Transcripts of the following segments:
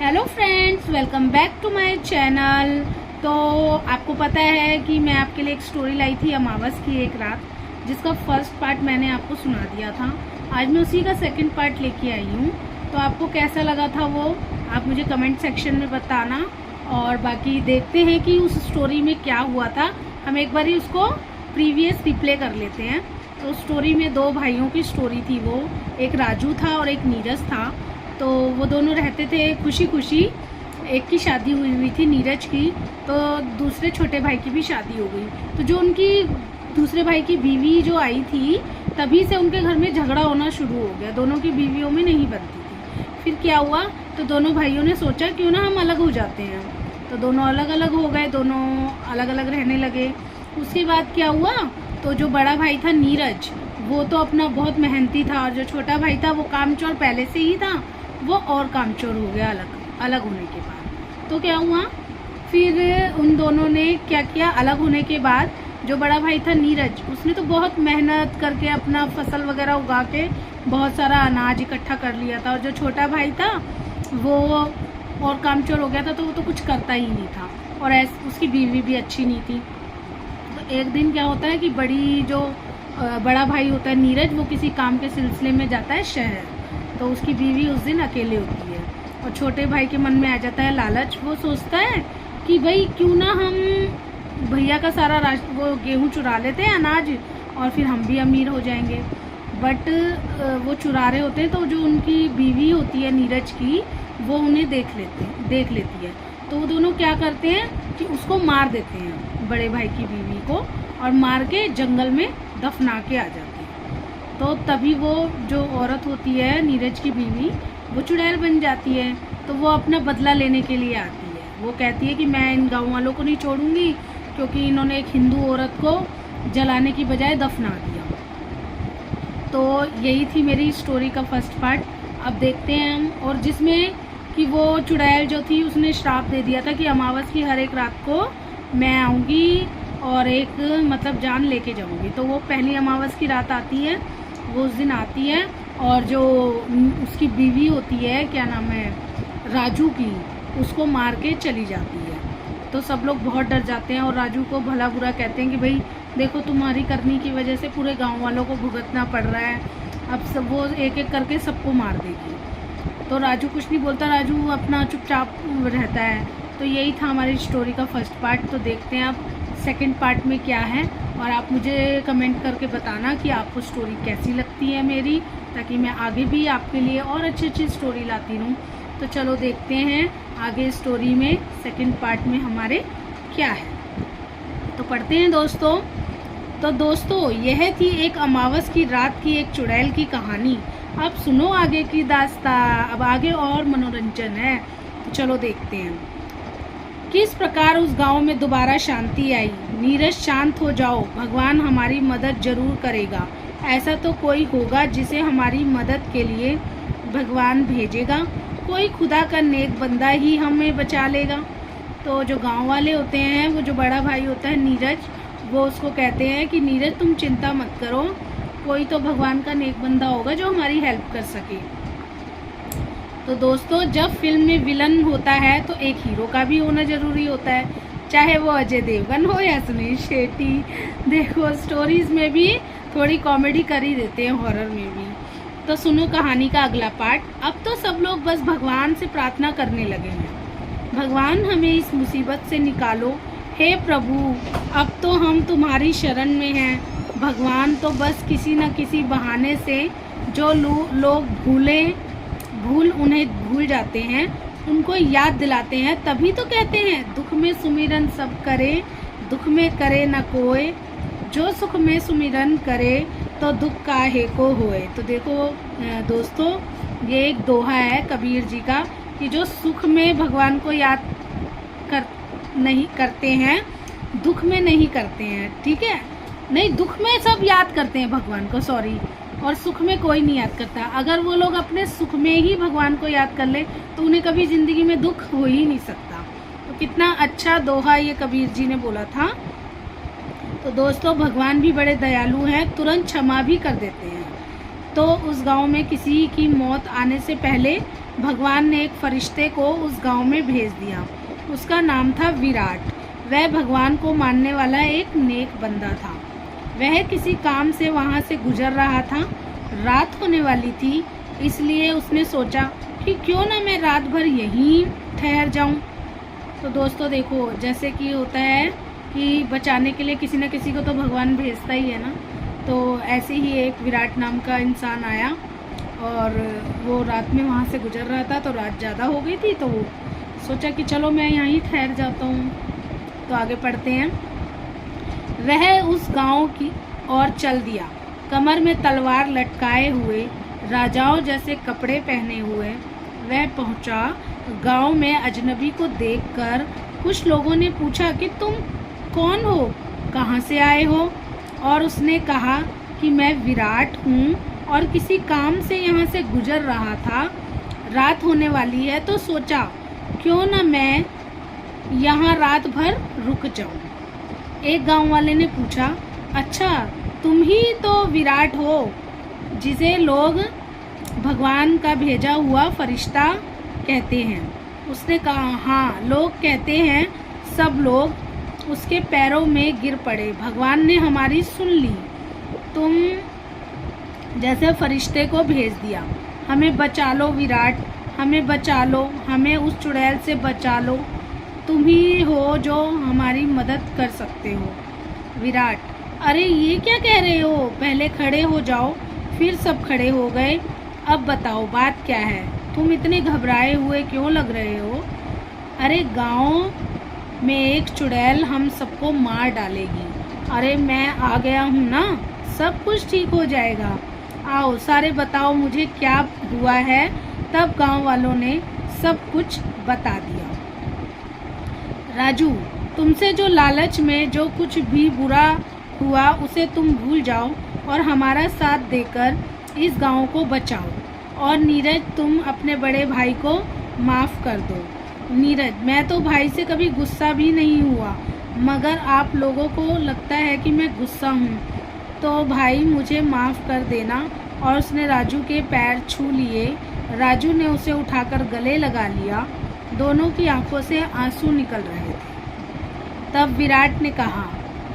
Hello friends, welcome back to my channel. तो आपको पता है कि मैं आपके लिए एक स्टोरी लाई थी अमावस की एक रात, जिसका फर्स्ट पार्ट मैंने आपको सुना दिया था। आज मैं उसी का सेकंड पार्ट लेके आई हूँ। तो आपको कैसा लगा था वो आप मुझे कमेंट सेक्शन में बताना। और बाकी देखते हैं कि उस स्टोरी में क्या हुआ था। हम एक बार ही उसको प्रीवियस रिप्ले कर लेते हैं। तो स्टोरी में दो भाइयों की स्टोरी थी। वो एक राजू था और एक नीरज था। तो वो दोनों रहते थे खुशी खुशी। एक की शादी हुई थी नीरज की, तो दूसरे छोटे भाई की भी शादी हो गई। तो जो उनकी दूसरे भाई की बीवी जो आई थी, तभी से उनके घर में झगड़ा होना शुरू हो गया। दोनों की बीवियों में नहीं बनती थी। फिर क्या हुआ, तो दोनों भाइयों ने सोचा क्यों ना हम अलग हो जाते हैं। तो दोनों अलग अलग हो गए, दोनों अलग अलग रहने लगे। उसके बाद क्या हुआ, तो जो बड़ा भाई था नीरज, वो तो अपना बहुत मेहनती था, और जो छोटा भाई था वो कामचोर पहले से ही था, वो और कामचोर हो गया अलग अलग होने के बाद। तो क्या हुआ, फिर उन दोनों ने क्या किया, अलग होने के बाद जो बड़ा भाई था नीरज, उसने तो बहुत मेहनत करके अपना फसल वगैरह उगा के बहुत सारा अनाज इकट्ठा कर लिया था। और जो छोटा भाई था वो और कामचोर हो गया था, तो वो तो कुछ करता ही नहीं था। और उसकी बीवी भी अच्छी नहीं थी। तो एक दिन क्या होता है कि बड़ा भाई होता है नीरज, वो किसी काम के सिलसिले में जाता है शहर। तो उसकी बीवी उस दिन अकेले होती है, और छोटे भाई के मन में आ जाता है लालच। वो सोचता है कि भाई क्यों ना हम भैया का सारा वो गेहूं चुरा लेते हैं अनाज, और फिर हम भी अमीर हो जाएंगे। बट वो चुरा रहे होते हैं, तो जो उनकी बीवी होती है नीरज की, वो उन्हें देख लेती है। तो वो दोनों क्या करते हैं कि उसको मार देते हैं, बड़े भाई की बीवी को, और मार के जंगल में दफना के आ जाते हैं। तो तभी वो जो औरत होती है नीरज की बीवी, वो चुड़ैल बन जाती है। तो वो अपना बदला लेने के लिए आती है। वो कहती है कि मैं इन गाँव वालों को नहीं छोड़ूंगी, क्योंकि इन्होंने एक हिंदू औरत को जलाने की बजाय दफना दिया। तो यही थी मेरी स्टोरी का फर्स्ट पार्ट। अब देखते हैं हम। और जिसमें कि वो चुड़ैल जो थी, उसने श्राप दे दिया था कि अमावस की हर एक रात को मैं आऊँगी और एक मतलब जान लेके जाऊँगी। तो वो पहली अमावस की रात आती है, वो उस दिन आती है, और जो उसकी बीवी होती है, क्या नाम है, राजू की, उसको मार के चली जाती है। तो सब लोग बहुत डर जाते हैं और राजू को भला बुरा कहते हैं कि भाई देखो, तुम्हारी करनी की वजह से पूरे गांव वालों को भुगतना पड़ रहा है। अब सब वो एक एक करके सबको मार देगी। तो राजू कुछ नहीं बोलता, राजू अपना चुपचाप रहता है। तो यही था हमारी स्टोरी का फर्स्ट पार्ट। तो देखते हैं आप सेकंड पार्ट में क्या है, और आप मुझे कमेंट करके बताना कि आपको स्टोरी कैसी लगती है मेरी, ताकि मैं आगे भी आपके लिए और अच्छी अच्छी स्टोरी लाती रहूँ। तो चलो देखते हैं आगे स्टोरी में सेकंड पार्ट में हमारे क्या है। तो पढ़ते हैं दोस्तों। तो दोस्तों, यह थी एक अमावस की रात की एक चुड़ैल की कहानी। अब सुनो आगे की दास्तां। अब आगे और मनोरंजन है, तो चलो देखते हैं किस प्रकार उस गांव में दोबारा शांति आई। नीरज, शांत हो जाओ, भगवान हमारी मदद जरूर करेगा। ऐसा तो कोई होगा जिसे हमारी मदद के लिए भगवान भेजेगा। कोई खुदा का नेक बंदा ही हमें बचा लेगा। तो जो गांव वाले होते हैं, वो जो बड़ा भाई होता है नीरज, वो उसको कहते हैं कि नीरज तुम चिंता मत करो, कोई तो भगवान का नेक बंदा होगा जो हमारी हेल्प कर सके। तो दोस्तों, जब फिल्म में विलन होता है तो एक हीरो का भी होना जरूरी होता है, चाहे वो अजय देवगन हो या सुनील शेट्टी। देखो, स्टोरीज में भी थोड़ी कॉमेडी कर ही देते हैं, हॉरर में भी। तो सुनो कहानी का अगला पार्ट। अब तो सब लोग बस भगवान से प्रार्थना करने लगे हैं, भगवान हमें इस मुसीबत से निकालो, हे प्रभु, अब तो हम तुम्हारी शरण में हैं। भगवान तो बस किसी न किसी बहाने से जो लोग भूल जाते हैं, उनको याद दिलाते हैं। तभी तो कहते हैं, दुख में सुमिरन सब करे, दुख में करे न कोय, जो सुख में सुमिरन करे तो दुख काहे को होए। तो देखो दोस्तों, ये एक दोहा है कबीर जी का, कि जो सुख में भगवान को याद नहीं करते हैं, दुख में नहीं करते हैं। ठीक है, नहीं, दुख में सब याद करते हैं भगवान को, सॉरी, और सुख में कोई नहीं याद करता। अगर वो लोग अपने सुख में ही भगवान को याद कर ले, तो उन्हें कभी जिंदगी में दुख हो ही नहीं सकता। तो कितना अच्छा दोहा ये कबीर जी ने बोला था। तो दोस्तों, भगवान भी बड़े दयालु हैं, तुरंत क्षमा भी कर देते हैं। तो उस गांव में किसी की मौत आने से पहले भगवान ने एक फरिश्ते को उस गांव में भेज दिया। उसका नाम था विराट। वह भगवान को मानने वाला एक नेक बंदा था। वह किसी काम से वहां से गुजर रहा था। रात होने वाली थी, इसलिए उसने सोचा कि क्यों ना मैं रात भर यहीं ठहर जाऊं। तो दोस्तों देखो, जैसे कि होता है कि बचाने के लिए किसी न किसी को तो भगवान भेजता ही है ना। तो ऐसे ही एक विराट नाम का इंसान आया और वो रात में वहाँ से गुजर रहा था। तो रात ज़्यादा हो गई थी, तो वो सोचा कि चलो मैं यहीं ठहर जाता हूँ। तो आगे पढ़ते हैं। वह उस गांव की ओर चल दिया, कमर में तलवार लटकाए हुए, राजाओं जैसे कपड़े पहने हुए। वह पहुंचा। गांव में अजनबी को देखकर कुछ लोगों ने पूछा कि तुम कौन हो, कहाँ से आए हो? और उसने कहा कि मैं विराट हूँ और किसी काम से यहाँ से गुजर रहा था। रात होने वाली है तो सोचा क्यों ना मैं यहाँ रात भर रुक जाऊँ। एक गांव वाले ने पूछा, अच्छा तुम ही तो विराट हो जिसे लोग भगवान का भेजा हुआ फरिश्ता कहते हैं? उसने कहा, हाँ, लोग कहते हैं। सब लोग उसके पैरों में गिर पड़े। भगवान ने हमारी सुन ली। तुम जैसे फरिश्ते को भेज दिया। हमें बचा लो विराट, हमें बचा लो, हमें उस चुड़ैल से बचा लो। तुम ही हो जो हमारी मदद कर सकते हो। विराट, अरे ये क्या कह रहे हो? पहले खड़े हो जाओ। फिर सब खड़े हो गए। अब बताओ बात क्या है? तुम इतने घबराए हुए क्यों लग रहे हो? अरे गांव में एक चुड़ैल हम सबको मार डालेगी। अरे मैं आ गया हूँ ना, सब कुछ ठीक हो जाएगा। आओ सारे बताओ मुझे क्या हुआ है। तब गांव वालों ने सब कुछ बता दिया। राजू, तुमसे जो लालच में जो कुछ भी बुरा हुआ उसे तुम भूल जाओ और हमारा साथ देकर इस गांव को बचाओ। और नीरज, तुम अपने बड़े भाई को माफ़ कर दो। नीरज, मैं तो भाई से कभी गुस्सा भी नहीं हुआ, मगर आप लोगों को लगता है कि मैं गुस्सा हूँ। तो भाई मुझे माफ़ कर देना। और उसने राजू के पैर छू लिए। राजू ने उसे उठाकर गले लगा लिया। दोनों की आंखों से आंसू निकल रहे थे। तब विराट ने कहा,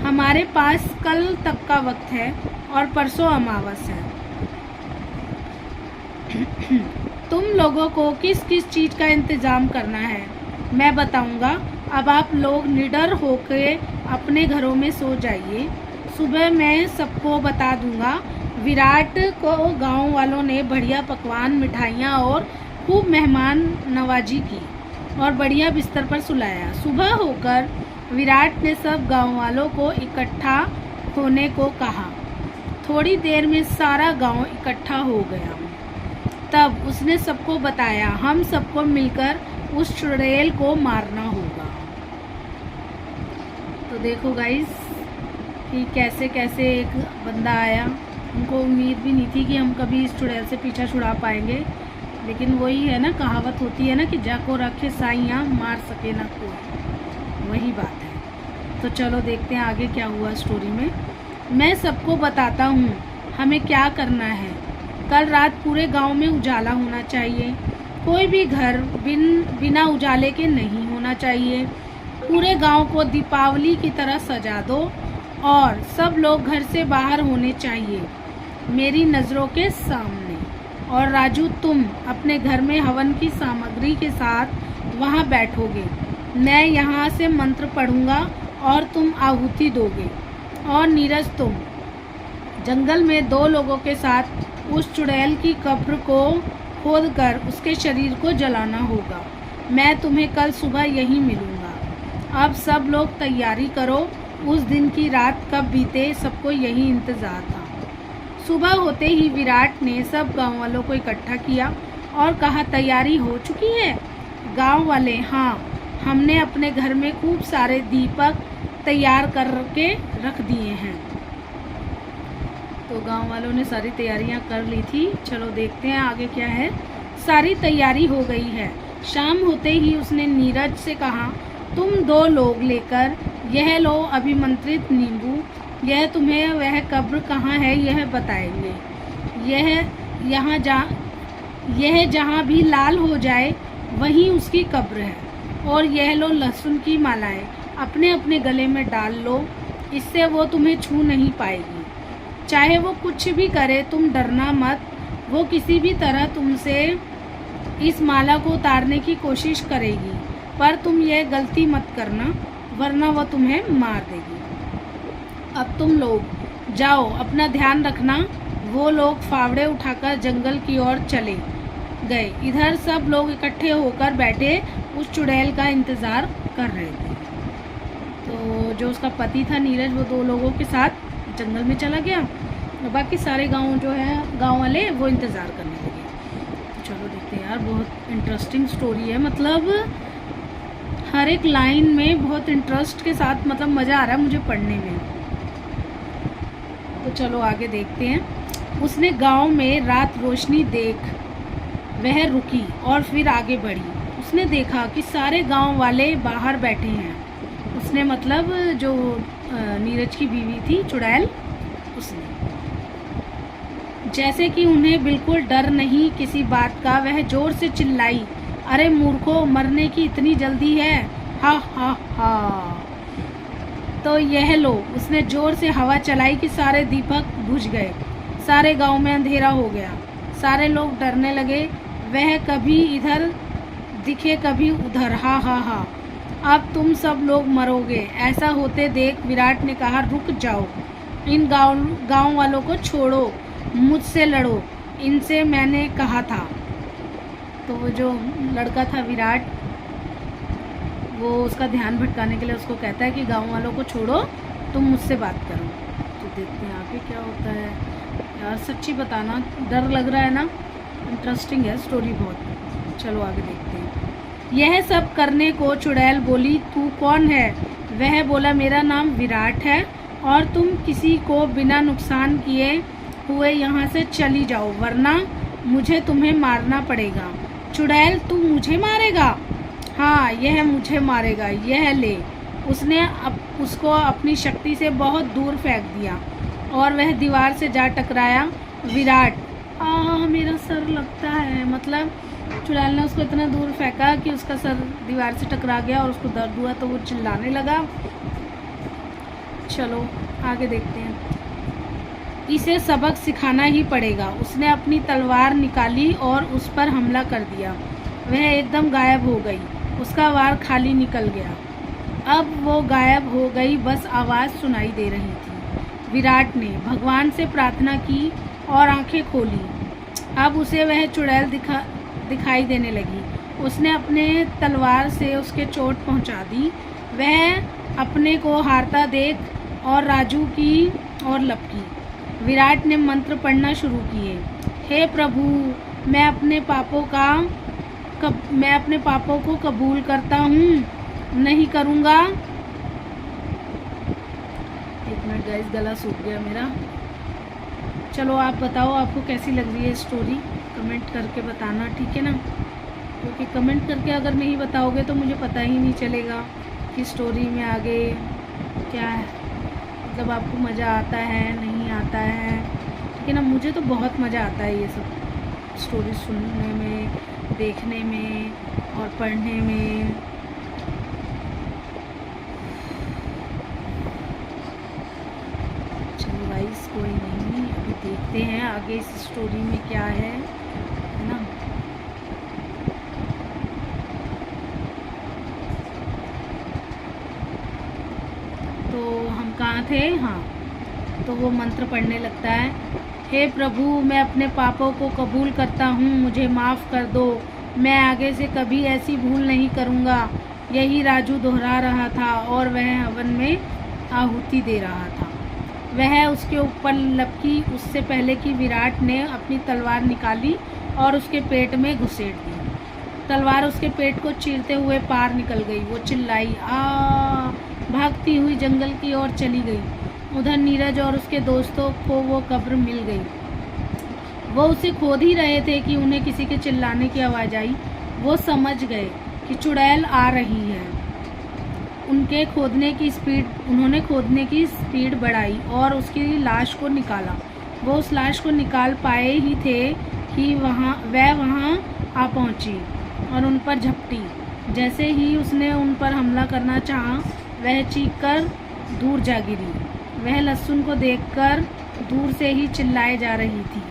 हमारे पास कल तक का वक्त है और परसों अमावस है। तुम लोगों को किस किस चीज़ का इंतज़ाम करना है मैं बताऊंगा। अब आप लोग निडर होकर अपने घरों में सो जाइए। सुबह मैं सबको बता दूंगा। विराट को गांव वालों ने बढ़िया पकवान, मिठाइयाँ और खूब मेहमान नवाजी की और बढ़िया बिस्तर पर सुलाया। सुबह होकर विराट ने सब गांव वालों को इकट्ठा होने को कहा। थोड़ी देर में सारा गांव इकट्ठा हो गया। तब उसने सबको बताया, हम सबको मिलकर उस चुड़ैल को मारना होगा। तो देखो गाइस कि कैसे कैसे एक बंदा आया। उनको उम्मीद भी नहीं थी कि हम कभी इस चुड़ैल से पीछा छुड़ा पाएंगे, लेकिन वही है ना, कहावत होती है ना कि जाको रखे साइयाँ मार सके ना कोई, वही बात है। तो चलो देखते हैं आगे क्या हुआ स्टोरी में। मैं सबको बताता हूँ हमें क्या करना है। कल रात पूरे गांव में उजाला होना चाहिए। कोई भी घर बिना उजाले के नहीं होना चाहिए। पूरे गांव को दीपावली की तरह सजा दो और सब लोग घर से बाहर होने चाहिए मेरी नज़रों के सामने। और राजू, तुम अपने घर में हवन की सामग्री के साथ वहाँ बैठोगे। मैं यहाँ से मंत्र पढ़ूँगा और तुम आहुति दोगे। और नीरज, तुम जंगल में 2 लोगों के साथ उस चुड़ैल की कब्र को खोदकर उसके शरीर को जलाना होगा। मैं तुम्हें कल सुबह यहीं मिलूँगा। अब सब लोग तैयारी करो। उस दिन की रात कब बीते सबको यही इंतज़ार था। सुबह होते ही विराट ने सब गांव वालों को इकट्ठा किया और कहा, तैयारी हो चुकी है? गांव वाले, हाँ, हमने अपने घर में खूब सारे दीपक तैयार करके रख दिए हैं। तो गांव वालों ने सारी तैयारियां कर ली थी। चलो देखते हैं आगे क्या है। सारी तैयारी हो गई है। शाम होते ही उसने नीरज से कहा, तुम 2 लोग लेकर यह लो अभिमंत्रित नींबू। यह तुम्हें वह कब्र कहाँ है यह बताएंगे। यह जहाँ भी लाल हो जाए वहीं उसकी कब्र है। और यह लो लहसुन की मालाएं, अपने अपने गले में डाल लो, इससे वो तुम्हें छू नहीं पाएगी। चाहे वो कुछ भी करे तुम डरना मत, वो किसी भी तरह तुमसे इस माला को उतारने की कोशिश करेगी, पर तुम यह गलती मत करना वरना वो तुम्हें मार देगी। अब तुम लोग जाओ, अपना ध्यान रखना। वो लोग फावड़े उठाकर जंगल की ओर चले गए। इधर सब लोग इकट्ठे होकर बैठे उस चुड़ैल का इंतज़ार कर रहे थे। तो जो उसका पति था नीरज, वो 2 लोगों के साथ जंगल में चला गया और बाकी सारे गाँव जो है गाँव वाले वो इंतज़ार करने लगे। तो चलो देखते हैं यार, बहुत इंटरेस्टिंग स्टोरी है। मतलब हर एक लाइन में बहुत इंटरेस्ट के साथ मतलब मज़ा आ रहा है मुझे पढ़ने में। तो चलो आगे देखते हैं। उसने गांव में रात रोशनी देख वह रुकी और फिर आगे बढ़ी। उसने देखा कि सारे गांव वाले बाहर बैठे हैं। उसने मतलब जो नीरज की बीवी थी चुड़ैल, उसने जैसे कि उन्हें बिल्कुल डर नहीं किसी बात का, वह जोर से चिल्लाई, अरे मूर्खों, मरने की इतनी जल्दी है, हा हा हा। तो यह लो, उसने जोर से हवा चलाई कि सारे दीपक बुझ गए। सारे गांव में अंधेरा हो गया। सारे लोग डरने लगे। वह कभी इधर दिखे कभी उधर, हा हा हा। अब तुम सब लोग मरोगे। ऐसा होते देख विराट ने कहा, रुक जाओ, इन गांव वालों को छोड़ो, मुझसे लड़ो, इनसे मैंने कहा था। तो वो जो लड़का था विराट, वो उसका ध्यान भटकाने के लिए उसको कहता है कि गांव वालों को छोड़ो, तुम मुझसे बात करो। तो देखते हैं आगे क्या होता है। यार सच्ची बताना, डर लग रहा है ना। इंटरेस्टिंग है स्टोरी बहुत। चलो आगे देखते हैं। यह सब करने को चुड़ैल बोली, तू कौन है? वह बोला, मेरा नाम विराट है और तुम किसी को बिना नुकसान किए हुए यहाँ से चली जाओ, वरना मुझे तुम्हें मारना पड़ेगा। चुड़ैल, तू मुझे मारेगा? हाँ, यह मुझे मारेगा, यह ले। उसने उसको अपनी शक्ति से बहुत दूर फेंक दिया और वह दीवार से जा टकराया। विराट, मेरा सर लगता है। मतलब चुड़ैल ने उसको इतना दूर फेंका कि उसका सर दीवार से टकरा गया और उसको दर्द हुआ, तो वो चिल्लाने लगा। चलो आगे देखते हैं। इसे सबक सिखाना ही पड़ेगा। उसने अपनी तलवार निकाली और उस पर हमला कर दिया। वह एकदम गायब हो गई, उसका वार खाली निकल गया। अब वो गायब हो गई, बस आवाज़ सुनाई दे रही थी। विराट ने भगवान से प्रार्थना की और आंखें खोली। अब उसे वह चुड़ैल दिखाई देने लगी। उसने अपने तलवार से उसके चोट पहुंचा दी। वह अपने को हारता देख और राजू की और लपकी। विराट ने मंत्र पढ़ना शुरू किए। हे प्रभु, मैं अपने पापों को कबूल करता हूँ, नहीं करूँगा। एक मिनट गाइस, गला सूख गया मेरा। चलो आप बताओ, आपको कैसी लग रही है स्टोरी, कमेंट करके बताना, ठीक है ना। क्योंकि कमेंट करके अगर नहीं बताओगे तो मुझे पता ही नहीं चलेगा कि स्टोरी में आगे क्या है, मतलब आपको मज़ा आता है नहीं आता है, ठीक है ना। मुझे तो बहुत मज़ा आता है ये सब स्टोरी सुनने में, देखने में और पढ़ने में। चलो गाइस, कोई नहीं, अभी देखते हैं आगे इस स्टोरी में क्या है ना। तो हम कहाँ थे? हाँ, तो वो मंत्र पढ़ने लगता है। हे प्रभु, मैं अपने पापों को कबूल करता हूँ, मुझे माफ़ कर दो, मैं आगे से कभी ऐसी भूल नहीं करूँगा। यही राजू दोहरा रहा था और वह हवन में आहुति दे रहा था। वह उसके ऊपर लपकी उससे पहले कि विराट ने अपनी तलवार निकाली और उसके पेट में घुसेड़ दी। तलवार उसके पेट को चीरते हुए पार निकल गई। वो चिल्लाई, भागती हुई जंगल की ओर चली गई। उधर नीरज और उसके दोस्तों को वो कब्र मिल गई। वो उसे खोद ही रहे थे कि उन्हें किसी के चिल्लाने की आवाज़ आई। वो समझ गए कि चुड़ैल आ रही है। उन्होंने खोदने की स्पीड बढ़ाई और उसकी लाश को निकाला। वो उस लाश को निकाल पाए ही थे ही वह वहाँ आ पहुँची और उन पर झपटी। जैसे ही उसने उन पर हमला करना चाहा, वह चीखकर दूर जा गिरी। वह लहसुन को देखकर दूर से ही चिल्लाए जा रही थी,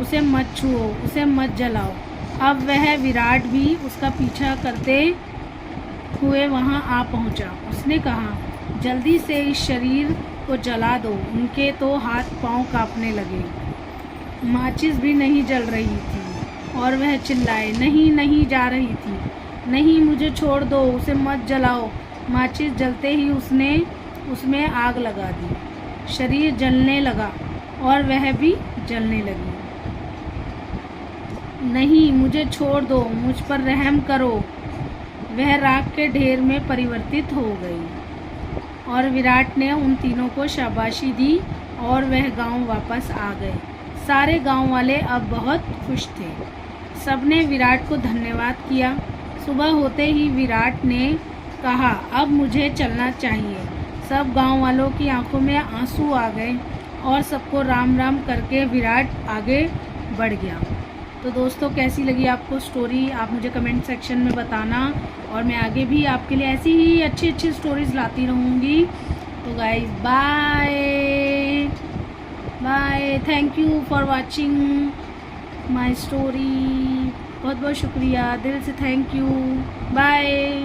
उसे मत छुओ, उसे मत जलाओ। अब वह विराट भी उसका पीछा करते हुए वहां आ पहुंचा। उसने कहा, जल्दी से इस शरीर को जला दो। उनके तो हाथ पांव कांपने लगे। माचिस भी नहीं जल रही थी और वह चिल्लाए, नहीं नहीं जा रही थी, नहीं मुझे छोड़ दो, उसे मत जलाओ। माचिस जलते ही उसने उसमें आग लगा दी। शरीर जलने लगा और वह भी जलने लगी। नहीं, मुझे छोड़ दो, मुझ पर रहम करो। वह राख के ढेर में परिवर्तित हो गई और विराट ने उन तीनों को शाबाशी दी और वह गांव वापस आ गए। सारे गांव वाले अब बहुत खुश थे। सबने विराट को धन्यवाद किया। सुबह होते ही विराट ने कहा, अब मुझे चलना चाहिए। सब गांव वालों की आंखों में आंसू आ गए और सबको राम राम करके विराट आगे बढ़ गया। तो दोस्तों, कैसी लगी आपको स्टोरी, आप मुझे कमेंट सेक्शन में बताना और मैं आगे भी आपके लिए ऐसी ही अच्छी अच्छी स्टोरीज लाती रहूँगी। तो guys, bye bye, thank you for watching my story. बहुत बहुत शुक्रिया, दिल से थैंक यू, बाय।